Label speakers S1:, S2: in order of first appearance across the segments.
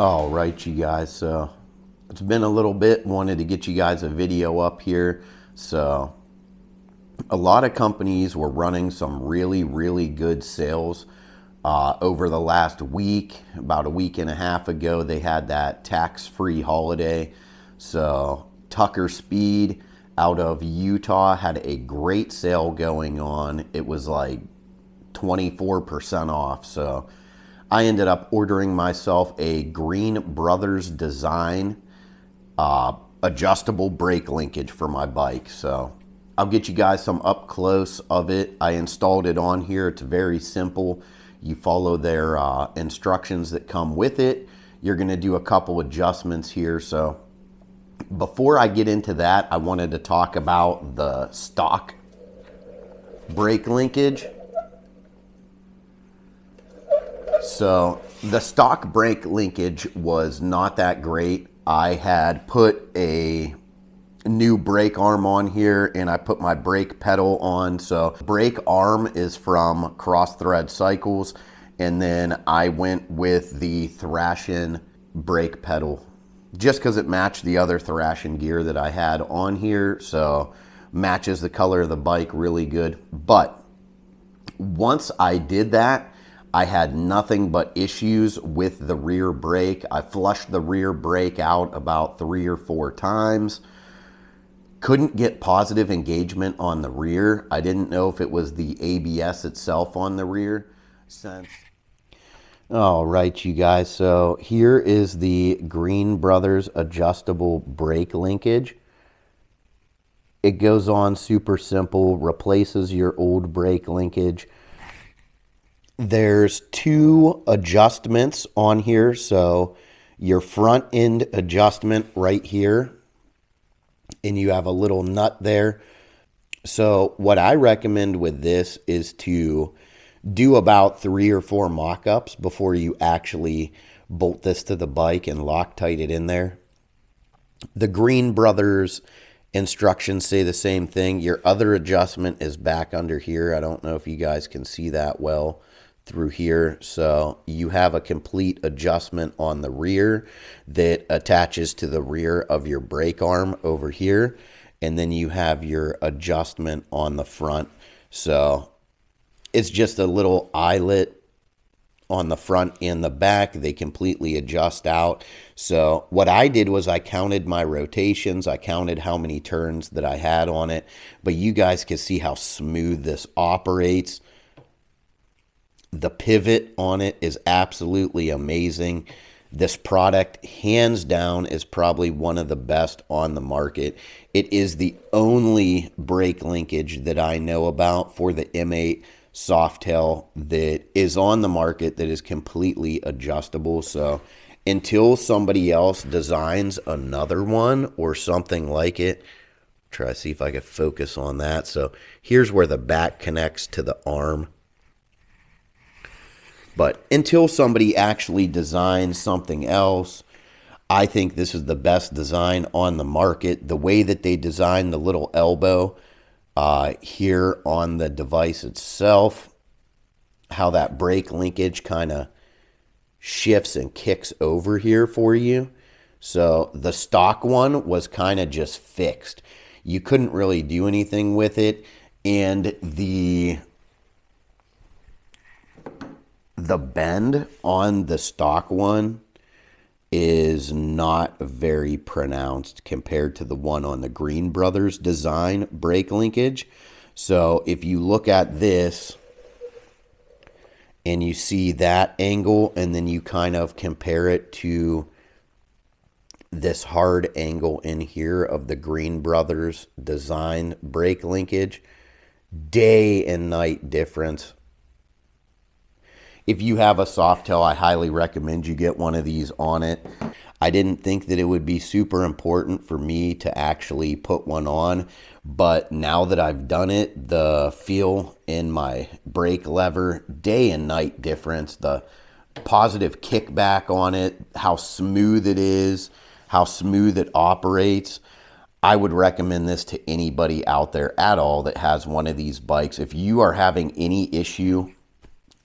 S1: All right, you guys. So it's been a little bit. Wanted to get you guys a video up here. So a lot of companies were running some really good sales over the last week. About a week and a half ago, they had that tax-free holiday. So Tucker Speed out of Utah had a great sale going on. It was like 24% off. So I ended up ordering myself a Green Brothers design adjustable brake linkage for my bike. So I'll get you guys some up close of it. I installed it on here. It's very simple. You follow their instructions that come with it. You're going to do a couple adjustments here. So before I get into that, I wanted to talk about the stock brake linkage. So the stock brake linkage was not that great. I had put a new brake arm on here and I put my brake pedal on. So brake arm is from Cross Thread Cycles, and then I went with the Thrashin brake pedal just because it matched the other Thrashin gear that I had on here. So matches the color of the bike really good. But once I did that, I had nothing but issues with the rear brake. I flushed the rear brake out about 3 or 4 times. Couldn't get positive engagement on the rear. I didn't know if it was the ABS itself on the rear. All right, you guys. So here is the Green Brothers adjustable brake linkage. It goes on super simple, replaces your old brake linkage. There's 2 adjustments on here. So your front end adjustment right here, and you have a little nut there. So what I recommend with this is to do about 3 or 4 mock-ups before you actually bolt this to the bike and Loctite it in there. The Green Brothers instructions say the same thing. Your other adjustment is back under here. I don't know if you guys can see that well through here. So you have a complete adjustment on the rear that attaches to the rear of your brake arm over here, and then you have your adjustment on the front. So it's just a little eyelet on the front and the back. They completely adjust out. So what I did was I counted my rotations. I counted how many turns that I had on it, but you guys can see how smooth this operates. The pivot on it is absolutely amazing. This product, hands down, is probably one of the best on the market. It is the only brake linkage that I know about for the M8 Softail that is on the market that is completely adjustable. So until somebody else designs another one or something like it, try to see if I can focus on that. So here's where the back connects to the arm. But until somebody actually designs something else, I think this is the best design on the market. The way that they designed the little elbow here on the device itself, how that brake linkage kind of shifts and kicks over here for you. So the stock one was kind of just fixed. You couldn't really do anything with it. And the bend on the stock one is not very pronounced compared to the one on the Green Brothers design brake linkage. So if you look at this and you see that angle, and then you kind of compare it to this hard angle in here of the Green Brothers design brake linkage, day and night difference. If you have a Softail, I highly recommend you get one of these on it. I didn't think that it would be super important for me to actually put one on, but now that I've done it, the feel in my brake lever, day and night difference, the positive kickback on it, how smooth it is, how smooth it operates. I would recommend this to anybody out there at all that has one of these bikes. If you are having any issue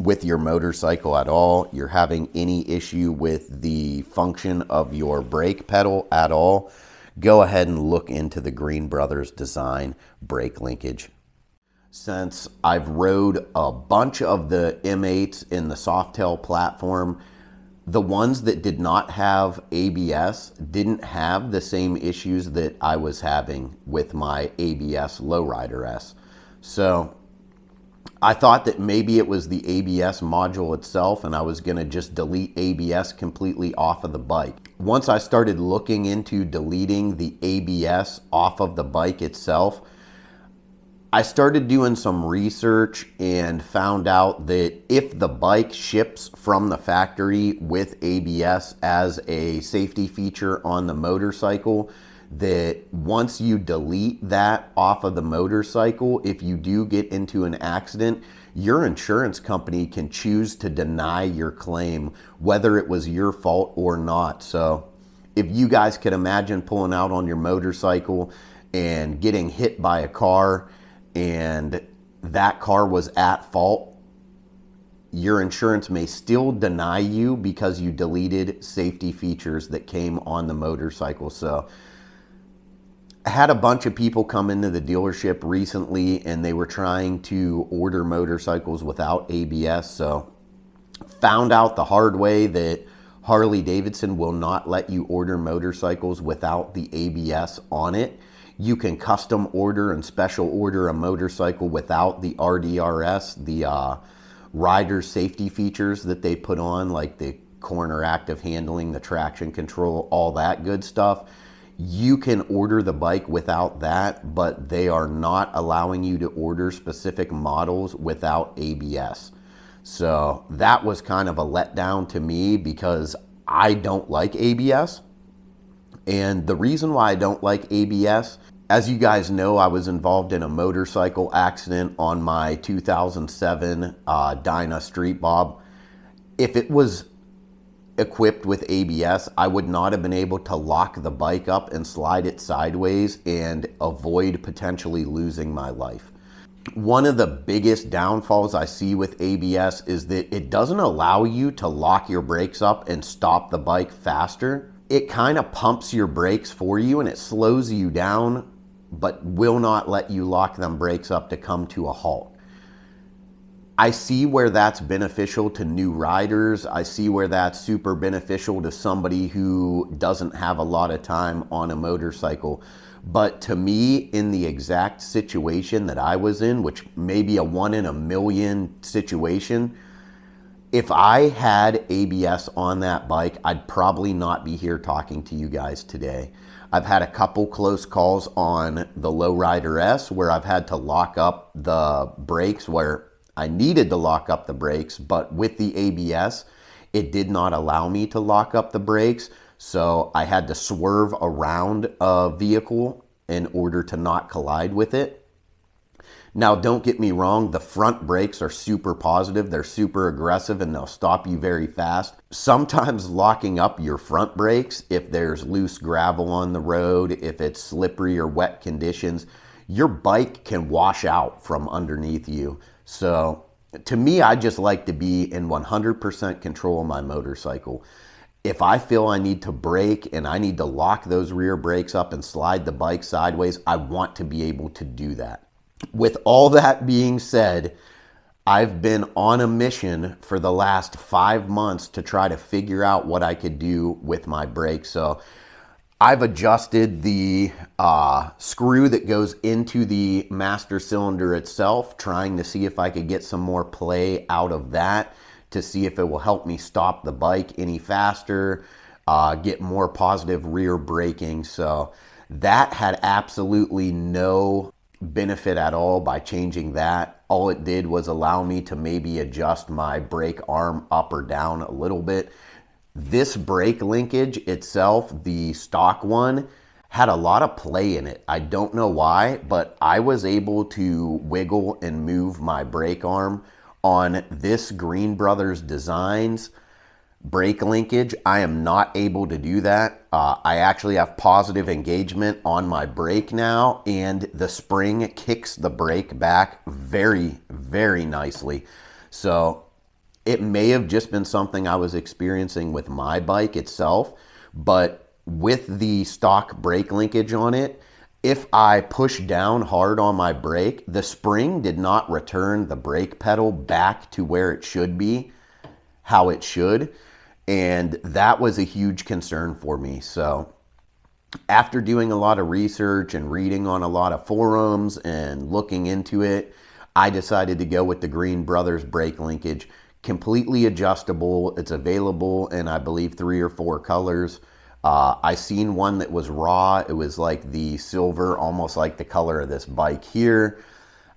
S1: with your motorcycle at all, you're having any issue with the function of your brake pedal at all, go ahead and look into the Green Brothers Design brake linkage. Since I've rode a bunch of the M8s in the Softail platform, the ones that did not have ABS didn't have the same issues that I was having with my ABS Lowrider S. So I thought that maybe it was the ABS module itself and I was going to just delete ABS completely off of the bike. Once I started looking into deleting the ABS off of the bike itself, I started doing some research and found out that if the bike ships from the factory with ABS as a safety feature on the motorcycle, that once you delete that off of the motorcycle, if you do get into an accident, your insurance company can choose to deny your claim, whether it was your fault or not. So if you guys could imagine pulling out on your motorcycle and getting hit by a car and that car was at fault, your insurance may still deny you because you deleted safety features that came on the motorcycle. So I had a bunch of people come into the dealership recently and they were trying to order motorcycles without ABS. So found out the hard way that Harley Davidson will not let you order motorcycles without the ABS on it. You can custom order and special order a motorcycle without the RDRS, the rider safety features that they put on, like the corner active handling, the traction control, all that good stuff. You can order the bike without that, but they are not allowing you to order specific models without ABS. So that was kind of a letdown to me because I don't like ABS. And the reason why I don't like ABS, as you guys know, I was involved in a motorcycle accident on my 2007 Dyna Street Bob. If it was equipped with ABS, I would not have been able to lock the bike up and slide it sideways and avoid potentially losing my life. One of the biggest downfalls I see with ABS is that it doesn't allow you to lock your brakes up and stop the bike faster. It kind of pumps your brakes for you and it slows you down, but will not let you lock them brakes up to come to a halt. I see where that's beneficial to new riders. I see where that's super beneficial to somebody who doesn't have a lot of time on a motorcycle. But to me, in the exact situation that I was in, which may be a 1 in a million situation, if I had ABS on that bike, I'd probably not be here talking to you guys today. I've had a couple close calls on the Lowrider S where I've had to lock up the brakes where I needed to lock up the brakes, but with the ABS, it did not allow me to lock up the brakes. So I had to swerve around a vehicle in order to not collide with it. Now, don't get me wrong, the front brakes are super positive. They're super aggressive and they'll stop you very fast. Sometimes locking up your front brakes, if there's loose gravel on the road, if it's slippery or wet conditions, your bike can wash out from underneath you. So to me, I just like to be in 100% control of my motorcycle. If I feel I need to brake and I need to lock those rear brakes up and slide the bike sideways, I want to be able to do that. With all that being said, I've been on a mission for the last 5 months to try to figure out what I could do with my brakes. So I've adjusted the screw that goes into the master cylinder itself, trying to see if I could get some more play out of that to see if it will help me stop the bike any faster, get more positive rear braking. So that had absolutely no benefit at all by changing that. All it did was allow me to maybe adjust my brake arm up or down a little bit. This brake linkage itself, the stock one, had a lot of play in it. I don't know why, but I was able to wiggle and move my brake arm on this Green Brothers Designs brake linkage. I am not able to do that. I actually have positive engagement on my brake now, and the spring kicks the brake back very, very nicely. So It may have just been something I was experiencing with my bike itself, but with the stock brake linkage on it, if I push down hard on my brake, the spring did not return the brake pedal back to where it should be, how it should. And that was a huge concern for me. So after doing a lot of research and reading on a lot of forums and looking into it, I decided to go with the Green Brothers brake linkage. Completely adjustable. It's available in, I believe, 3 or 4 colors. I seen one that was raw. It was like the silver, almost like the color of this bike here.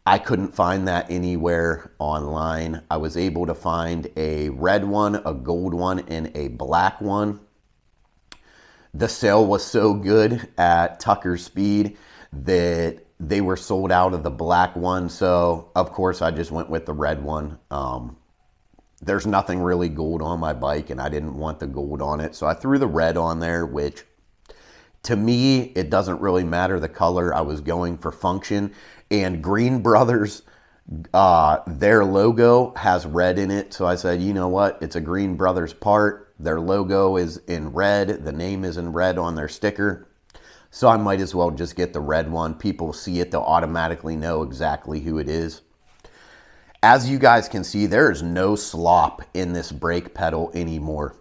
S1: I couldn't find that anywhere online. I was able to find a red one, a gold one, and a black one. The sale was so good at Tucker Speed that they were sold out of the black one. So, of course, I just went with the red one. There's nothing really gold on my bike, and I didn't want the gold on it. So I threw the red on there, which to me, it doesn't really matter the color. I was going for function. And Green Brothers, their logo has red in it. So I said, you know what? It's a Green Brothers part. Their logo is in red. The name is in red on their sticker. So I might as well just get the red one. People see it, they'll automatically know exactly who it is. As you guys can see, there is no slop in this brake pedal anymore.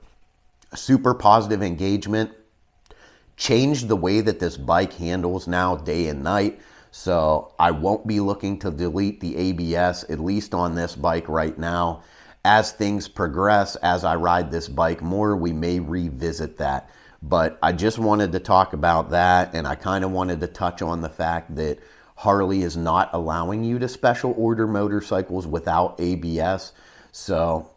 S1: Super positive engagement. Changed the way that this bike handles now day and night. So I won't be looking to delete the ABS, at least on this bike right now. As things progress, as I ride this bike more, we may revisit that. But I just wanted to talk about that, and I kind of wanted to touch on the fact that Harley is not allowing you to special order motorcycles without ABS. So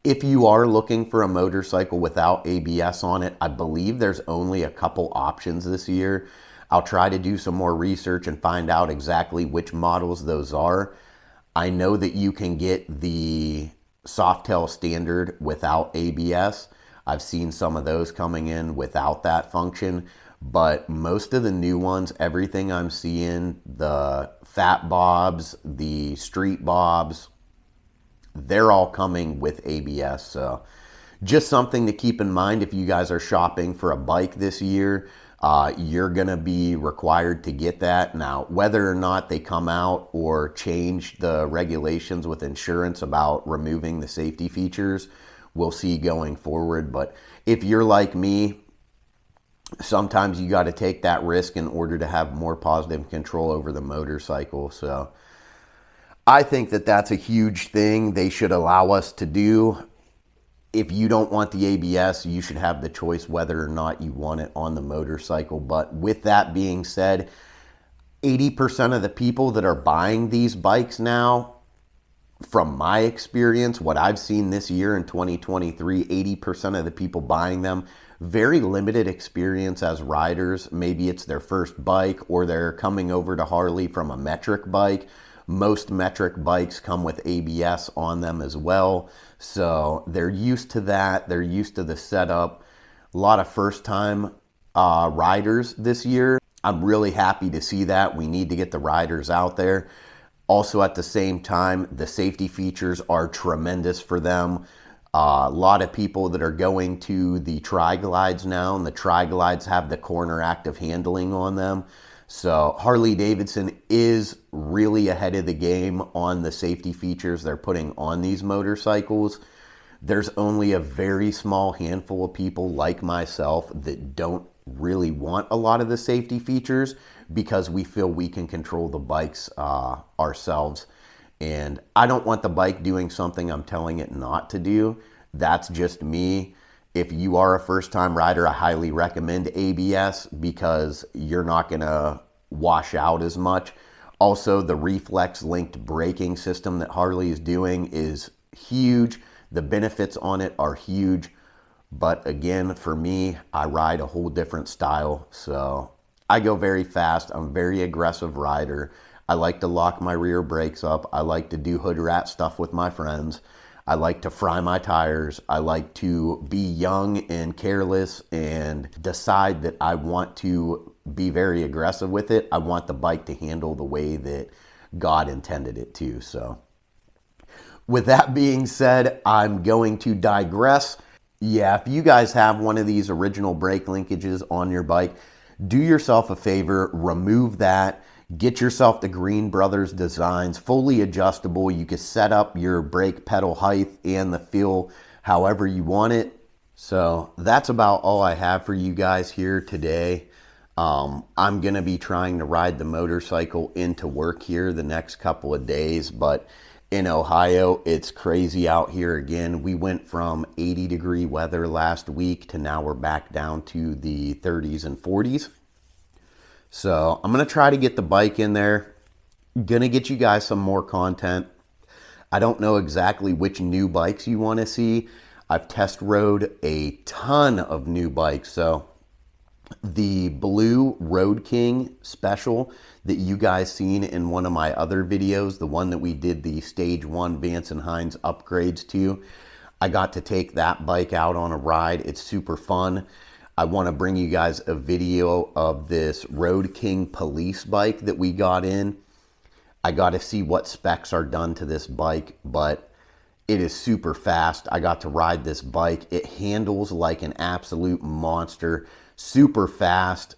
S1: if you are looking for a motorcycle without ABS on it, I believe there's only a couple options this year. I'll try to do some more research and find out exactly which models those are. I know that you can get the Softail standard without ABS. I've seen some of those coming in without that function, but most of the new ones, everything I'm seeing, the Fat Bobs, the Street Bobs, they're all coming with ABS. So just something to keep in mind if you guys are shopping for a bike this year. You're going to be required to get that. Now, whether or not they come out or change the regulations with insurance about removing the safety features, we'll see going forward. But if you're like me, sometimes you got to take that risk in order to have more positive control over the motorcycle. So I think that that's a huge thing they should allow us to do. If you don't want the ABS, you should have the choice whether or not you want it on the motorcycle. But with that being said, 80% of the people that are buying these bikes now, from my experience, what I've seen this year in 2023, 80% of the people buying them, very limited experience as riders. Maybe it's their first bike or they're coming over to Harley from a metric bike. Most metric bikes come with ABS on them as well. So they're used to that. They're used to the setup. A lot of first-time riders this year. I'm really happy to see that. We need to get the riders out there. Also, at the same time, the safety features are tremendous for them. A lot of people that are going to the Tri-Glides now, and the Tri-Glides have the corner active handling on them. So Harley-Davidson is really ahead of the game on the safety features they're putting on these motorcycles. There's only a very small handful of people like myself that don't really want a lot of the safety features because we feel we can control the bikes ourselves. And I don't want the bike doing something I'm telling it not to do. That's just me. If you are a first-time rider, I highly recommend ABS because you're not going to wash out as much. Also, the reflex-linked braking system that Harley is doing is huge. The benefits on it are huge. But again, for me, I ride a whole different style. So I go very fast. I'm a very aggressive rider. I like to lock my rear brakes up. I like to do hood rat stuff with my friends. I like to fry my tires. I like to be young and careless and decide that I want to be very aggressive with it. I want the bike to handle the way that God intended it to. So With that being said, I'm going to digress. Yeah, if you guys have one of these original brake linkages on your bike, do yourself a favor, remove that, get yourself the Green Brothers designs, fully adjustable. You can set up your brake pedal height and the feel however you want it. So that's about all I have for you guys here today. I'm going to be trying to ride the motorcycle into work here the next couple of days, but in Ohio, it's crazy out here again. We went from 80-degree weather last week to now we're back down to the 30s and 40s. So I'm going to try to get the bike in there. Going to get you guys some more content. I don't know exactly which new bikes you want to see. I've test rode a ton of new bikes. So the blue Road King special that you guys seen in one of my other videos, the one that we did the stage 1 Vance and Hines upgrades to, I got to take that bike out on a ride. It's super fun. I want to bring you guys a video of this Road King police bike that we got in. I got to see what specs are done to this bike, but it is super fast. I got to ride this bike. It handles like an absolute monster. Super fast,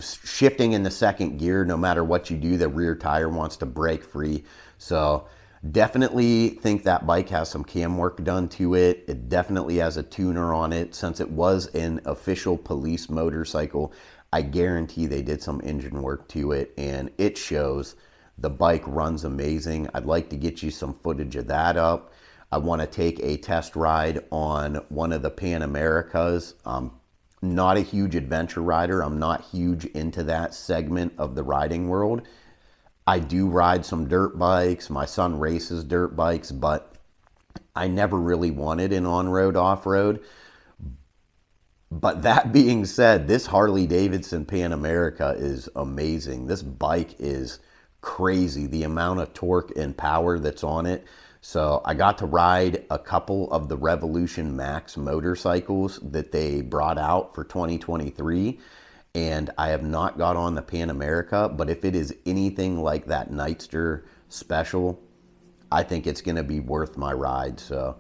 S1: shifting in the second gear. No matter what you do, the rear tire wants to break free. So definitely think that bike has some cam work done to it. It definitely has a tuner on it. Since it was an official police motorcycle, I guarantee they did some engine work to it, and it shows. The bike runs amazing. I'd like to get you some footage of that up. I want to take a test ride on one of the Pan Americas. Not a huge adventure rider. I'm not huge into that segment of the riding world. I do ride some dirt bikes. My son races dirt bikes, but I never really wanted an on-road, off-road. But that being said, this Harley Davidson Pan America is amazing. This bike is crazy, the amount of torque and power that's on it. So I got to ride a couple of the Revolution Max motorcycles that they brought out for 2023, and I have not got on the Pan America, but if it is anything like that Nightster special, I think it's going to be worth my ride. So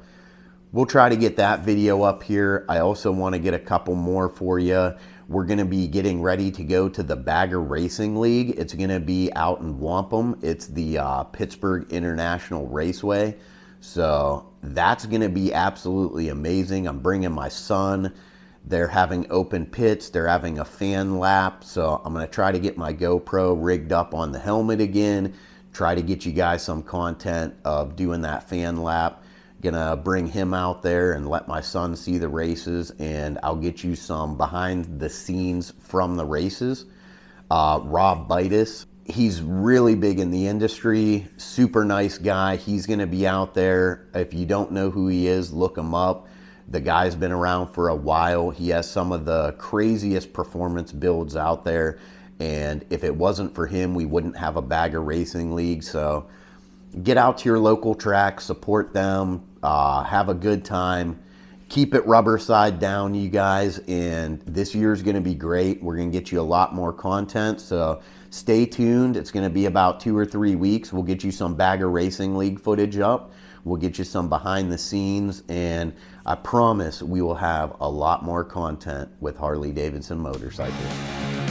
S1: we'll try to get that video up here. I also want to get a couple more for you. We're going to be getting ready to go to the Bagger Racing League. It's going to be out in Wampum. It's the Pittsburgh International Raceway. So that's going to be absolutely amazing. I'm bringing my son. They're having open pits. They're having a fan lap. So I'm going to try to get my GoPro rigged up on the helmet again. Try to get you guys some content of doing that fan lap. Gonna bring him out there and let my son see the races, and I'll get you some behind the scenes from the races. Rob Bitus, he's really big in the industry, super nice guy. He's gonna be out there. If you don't know who he is, look him up. The guy's been around for a while. He has some of the craziest performance builds out there, and if it wasn't for him, we wouldn't have a Bagger Racing League. So get out to your local track, support them, have a good time, keep it rubber side down, you guys, and this year's going to be great. We're going to get you a lot more content, so stay tuned. It's going to be about 2 or 3 weeks. We'll get you some Bagger Racing League footage up. We'll get you some behind the scenes, and I promise we will have a lot more content with Harley Davidson motorcycles.